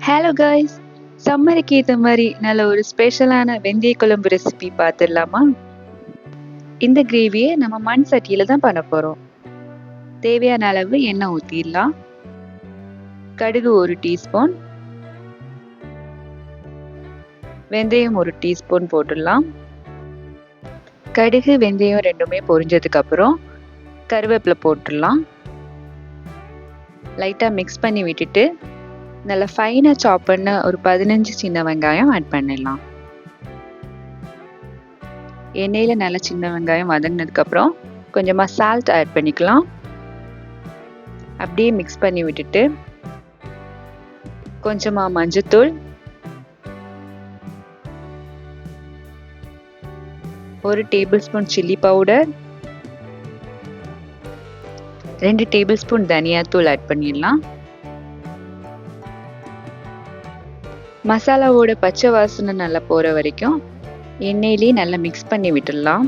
Hello guys, சம்மருக்கு ஏற்ற மாதிரி நல்ல ஒரு ஸ்பெஷலான வெந்தய குழம்பு ரெசிபி பார்த்துடலாமா? இந்த கிரேவியை நம்ம மண் சட்டியில் தான் பண்ண போகிறோம். தேவையான அளவு எண்ணெய் ஊற்றிடலாம். கடுகு 1 டீஸ்பூன், வெந்தயம் 1 டீஸ்பூன் போட்டுடலாம். கடுகு வெந்தயம் ரெண்டுமே பொரிஞ்சதுக்கப்புறம் கருவேப்பிலை போட்டுடலாம். லைட்டாக மிக்ஸ் பண்ணி விட்டுட்டு நல்லா ஃபைனாக சாப் பண்ண ஒரு 15 சின்ன வெங்காயம் ஆட் பண்ணிடலாம். எண்ணெயில் நல்லா சின்ன வெங்காயம் வதங்கினதுக்கப்புறம் கொஞ்சமாக சால்ட் ஆட் பண்ணிக்கலாம். அப்படியே மிக்ஸ் பண்ணி விட்டுட்டு கொஞ்சமாக மஞ்சத்தூள், 1 table spoon chilli powder, 2 table spoon தனியாத்தூள் ஆட் பண்ணிடலாம். மசாலாவோட பச்சை வாசனை நல்லா போகிற வரைக்கும் எண்ணெயிலே நல்லா மிக்ஸ் பண்ணி விட்டுடலாம்.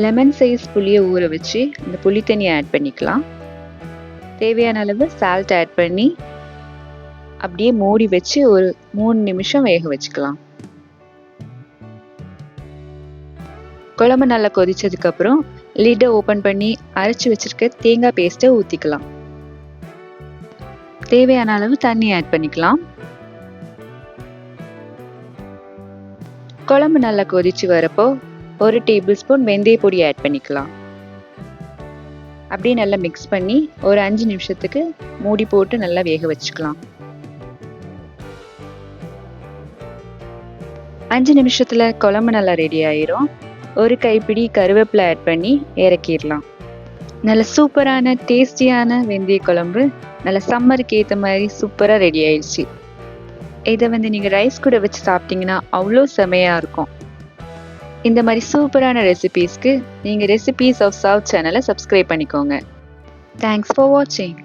லெமன் சைஸ் புளியை ஊற வச்சு அந்த புளி தண்ணியை ஆட் பண்ணிக்கலாம். தேவையான அளவு சால்ட் ஆட் பண்ணி அப்படியே மூடி வச்சு ஒரு 3 நிமிஷம் வேக வச்சுக்கலாம். குழம்பு நல்லா கொதிச்சதுக்கப்புறம் லிட்டை ஓப்பன் பண்ணி அரைச்சி வச்சிருக்க தேங்காய் பேஸ்ட்டை ஊற்றிக்கலாம். தேவையான அளவு தண்ணி ஆட் பண்ணிக்கலாம். குழம்பு நல்லா கொதிச்சு வரப்போ 1 டேபிள் ஸ்பூன் வெந்தய பொடி ஆட் பண்ணிக்கலாம். அப்படியே நல்லா மிக்ஸ் பண்ணி ஒரு 5 நிமிஷத்துக்கு மூடி போட்டு நல்லா வேக வச்சுக்கலாம். 5 நிமிஷத்துல குழம்பு நல்லா ரெடி ஆயிரும். ஒரு கைப்பிடி கருவேப்பிலை ஆட் பண்ணி இறக்கிடலாம். நல்ல சூப்பரான டேஸ்டியான வெந்தய குழம்பு நல்ல சம்மருக்கு ஏற்ற மாதிரி சூப்பராக ரெடி ஆயிடுச்சு. இதை நீங்கள் ரைஸ் கூட வச்சு சாப்பிட்டீங்கன்னா அவ்வளோ செமையாக இருக்கும். இந்த மாதிரி சூப்பரான ரெசிபீஸ்க்கு நீங்கள் ரெசிபீஸ் ஆஃப் சவுத் சேனலை சப்ஸ்கிரைப் பண்ணிக்கோங்க. தேங்க்ஸ் ஃபார் வாட்சிங்.